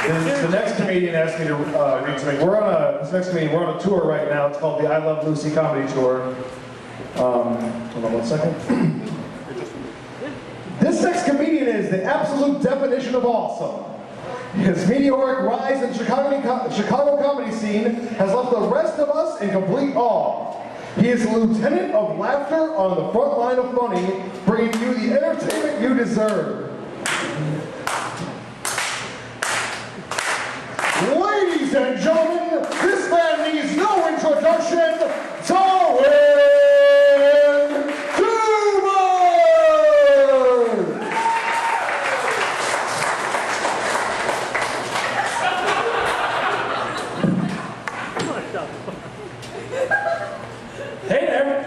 The next comedian asked me to read something. We're on a tour right now. It's called the I Love Lucy Comedy Tour. Hold on 1 second. This next comedian is the absolute definition of awesome. His meteoric rise in Chicago comedy scene has left the rest of us in complete awe. He is the lieutenant of laughter on the front line of funny, bringing you the entertainment you deserve. Ladies and gentlemen, this man needs no introduction, Darwin Doobers! Hey there,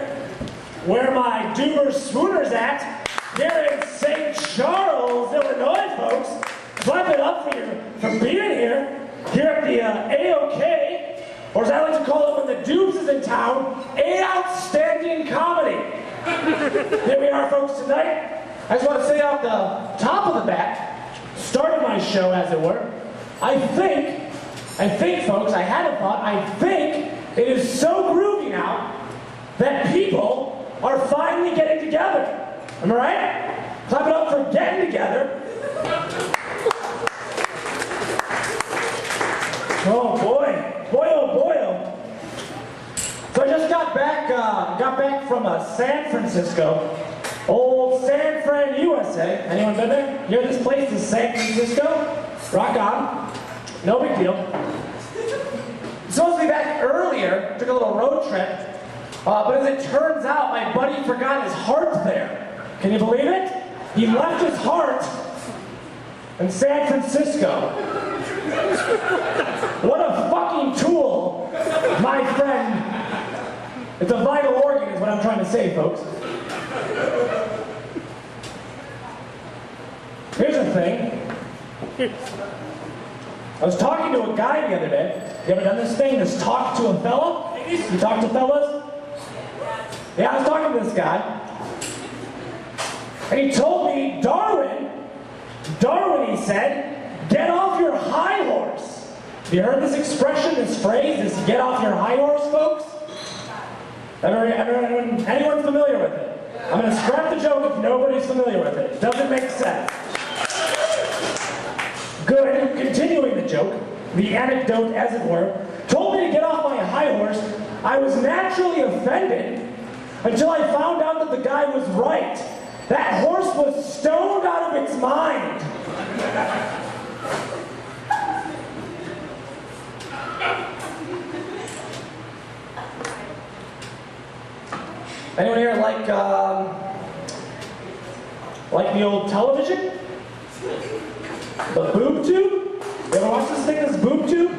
where my Doobers swooners at? Here in St. Charles, Illinois, folks. Clap it up for being here. Here at the A.O.K, or as I like to call it when the Doobs is in town, outstanding comedy. Here we are, folks, tonight. I just want to say off the top of the bat, starting my show, as it were, I think, folks, I had a thought, I think it is so groovy now that people are finally getting together. Am I right? Clap it up for getting together. Oh boy, oh boy. So I just got back from San Francisco, old San Fran, USA. Anyone been there? You know this place is San Francisco? Rock on. No big deal. Supposed to be back earlier, took a little road trip, but as it turns out, my buddy forgot his heart there. Can you believe it? He left his heart in San Francisco. What a fucking tool, my friend. It's a vital organ is what I'm trying to say, folks. Here's the thing. I was talking to a guy the other day. You ever done this thing, this talk to a fella? You talk to fellas? Yeah, I was talking to this guy. And he told me, Darwin, he said, get off your high horse. Have you heard this expression, this phrase, this get off your high horse, folks? Anyone familiar with it? I'm going to scrap the joke if nobody's familiar with it. Doesn't make sense. Good. Continuing the joke, the anecdote as it were, told me to get off my high horse. I was naturally offended until I found out that the guy was right. That horse was stoned out of its mind. Anyone here like the old television? The boob tube? You ever watch this thing, this boob tube?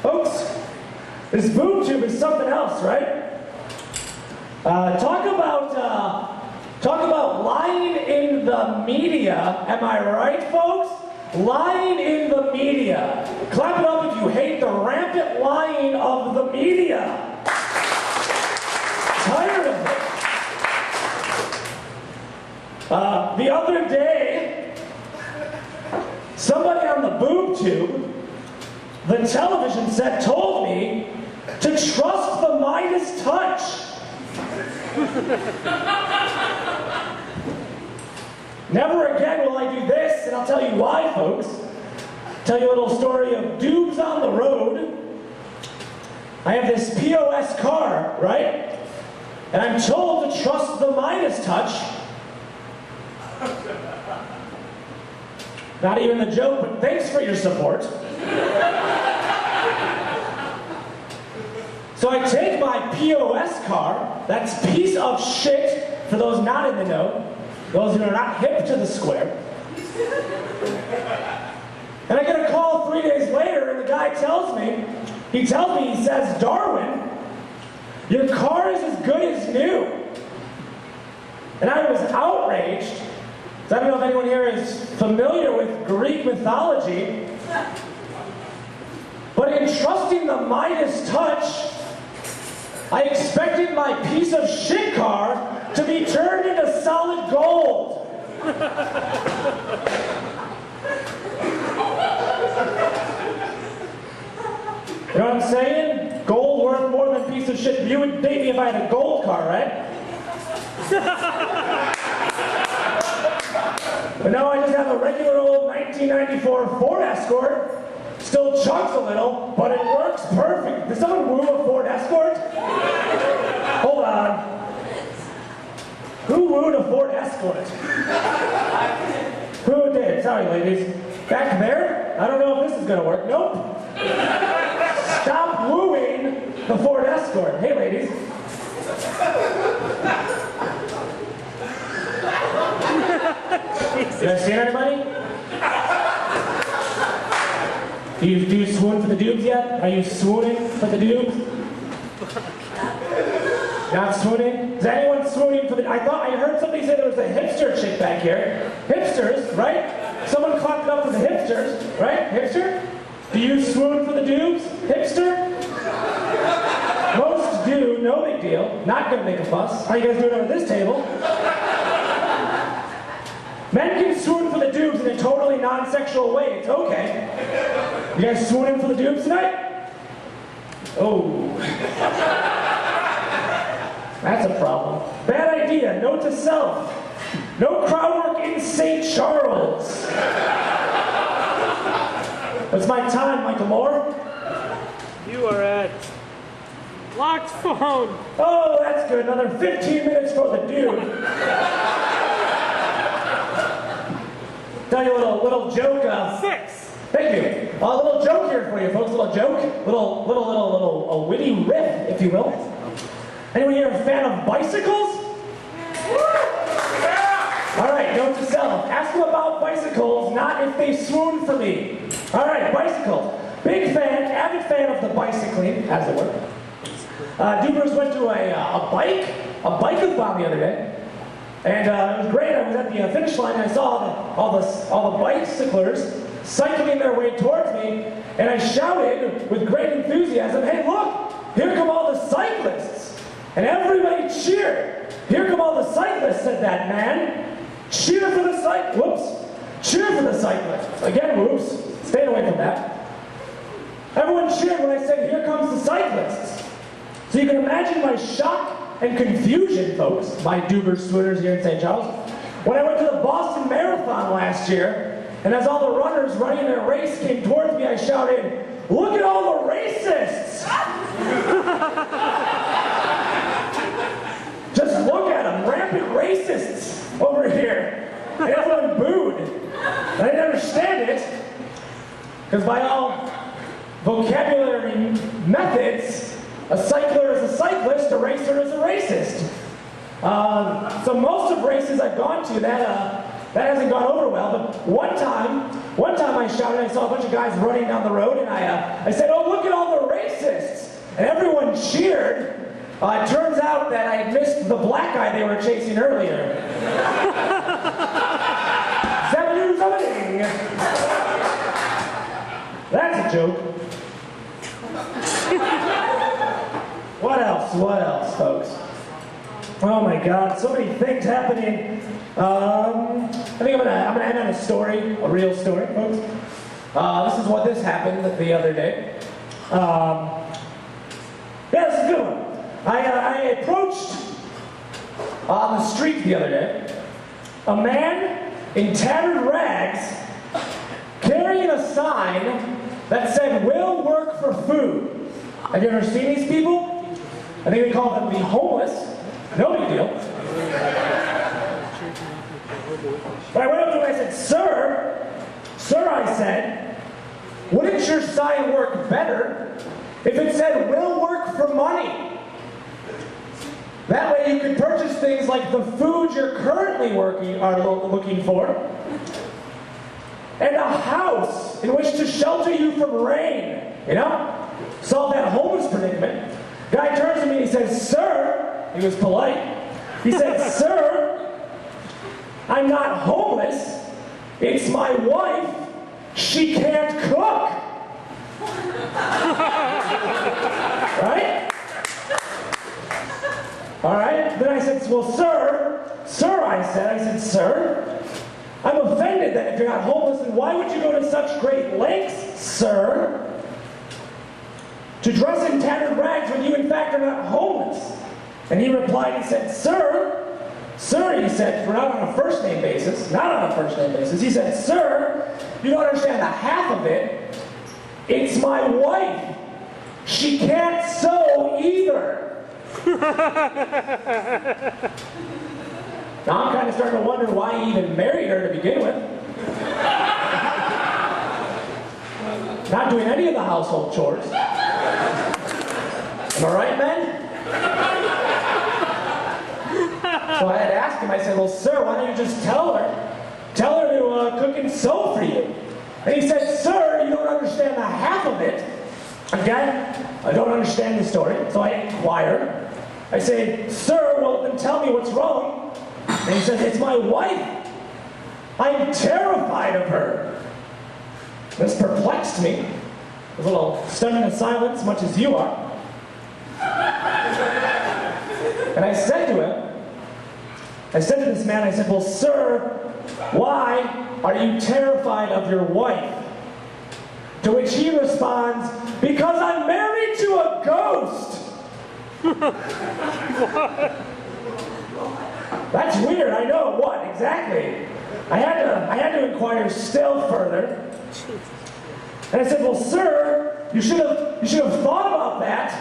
Folks, this boob tube is something else, right? Talk about lying in the media, am I right, folks? Lying in the media. Clap it up if you hate the rampant lying of the media. Tired of it. The other day, somebody on the boob tube, the television set, told me to trust the Midas Touch. Never again will I do this, and I'll tell you why, folks. Tell you a little story of Doobs on the road. I have this POS car, right? And I'm told to trust the Midas Touch. Not even the joke, but thanks for your support. So I take my POS car, that's piece of shit, for those not in the know, those who are not hip to the square. And I get a call 3 days later, and the guy tells me, he says, Darwin, your car is as good as new. And I was outraged. So I don't know if anyone here is familiar with Greek mythology, but in trusting the Midas Touch, I expected my piece of shit car to be turned into solid gold. I'm saying? Gold worth more than a piece of shit. You would date me if I had a gold car, right? But now I just have a regular old 1994 Ford Escort. Still chugs a little, but it works perfect. Did someone woo a Ford Escort? Hold on. Who wooed a Ford Escort? Who did? Sorry, ladies. Back there? I don't know if this is gonna work. Nope. Stop wooing the Ford Escort. Hey, ladies. You guys seen anybody? Do you swoon for the Doobs yet? Are you swooning for the Doobs? Not swooning? Is anyone swooning for the... I heard somebody say there was a hipster chick back here. Hipsters, right? Someone clapped it up for the hipsters, right? Hipster? Do you swoon for the Doobs? Hipster? Most do, no big deal. Not gonna make a fuss. How you guys doing over this table? Men can swoon for the Doobs in a totally non-sexual way. It's okay. You guys swooning for the Doobs tonight? Oh. That's a problem. Bad idea. Note to self. No crowd work in St. Charles. It's my time, Michael Moore. You are at locked phone. Oh, that's good. Another 15 minutes for the dude. Tell you a little joke. 6. Thank you. A little joke here for you, folks. A little joke. A witty riff, if you will. Anyone here a fan of bicycles? All right, note to self. Ask them about bicycles, not if they swoon for me. All right, bicycles. Big fan, avid fan of the bicycling, as it were. Doobers went to a bike-a-thon the other day. And it was great. I was at the finish line and I saw all the bicyclers cycling their way towards me, and I shouted with great enthusiasm, "Hey, look! Here come all the cyclists!" And everybody cheered. "Here come all the cyclists," said that man. Cheer for the whoops! Cheer for the cyclists. Again, whoops. Stay away from that. Everyone cheered when I said, "Here comes the cyclists." So you can imagine my shock and confusion, folks, my Doobers swooners here in St. Charles, when I went to the Boston Marathon last year, and as all the runners running their race came towards me, I shouted, "Look at all the racists!" Just look at them, rampant racists over here. And everyone booed. I didn't understand it, because by all vocabulary methods, a cycler is a cyclist, a racer is a racist. So most of races I've gone to, that hasn't gone over well, but one time I shouted, I saw a bunch of guys running down the road, and I said, "Oh, look at all the racists!" And everyone cheered. It turns out that I had missed the black guy they were chasing earlier. That's a joke. What else, folks? Oh my God, so many things happening. I think I'm gonna end on a story, a real story, folks. This happened the other day. Yeah, this is a good one. I approached on the street the other day a man in tattered rags carrying a sign that said, "Will work for food." Have you ever seen these people? I think they call them the homeless. No big deal. But I went up to him and I said, Sir, I said, "wouldn't your sign work better if it said, 'Will work for money'? That way you could purchase things like the food you're currently looking for, and a house in which to shelter you from rain, solve that homeless predicament." Guy turns to me and he says, "Sir," he was polite, he said, "Sir, I'm not homeless, it's my wife, she can't cook." Right? All right, then I said, "Well, sir, I said, sir, I'm offended that if you're not homeless, then why would you go to such great lengths, sir?" to dress in tattered rags when you in fact are not homeless? And he replied, he said, Sir, he said, we're not on a first name basis, he said, sir, you don't understand the half of it. It's my wife. She can't sew either. Now I'm kind of starting to wonder why he even married her to begin with. Not doing any of the household chores. Am I right, men? So I had to ask him, I said, well, sir, why don't you just tell her to cook and sew for you? And he said, sir, you don't understand the half of it. Okay? I don't understand the story. So I inquired. I say, sir, well, then tell me what's wrong. And he says, it's my wife. I'm terrified of her. This perplexed me. I was a little stunned in silence, much as you are. And I said to this man, I said, well, sir, why are you terrified of your wife? To which he responds, because I'm married to a ghost. That's weird, I know. What, exactly? I had to inquire still further. And I said, well, sir, you should have thought about that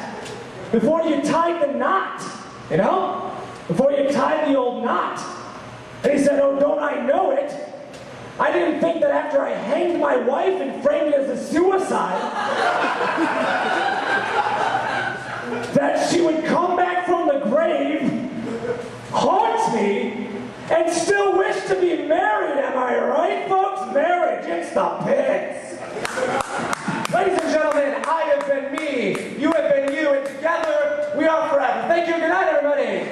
before you tied the knot, you know? Before you tied the old knot. And he said, oh, don't I know it? I didn't think that after I hanged my wife and framed it as a suicide, that she would come back from the grave, haunt me, and still wish to be married. Am I right, folks? Marriage, it's the pits. Ladies and gentlemen, I have been me, you have been you, and together we are forever. Thank you, good night, everybody.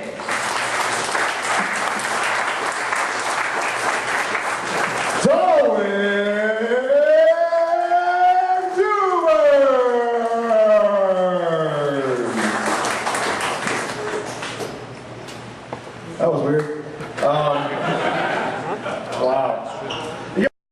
Darwin Doobers! That was weird.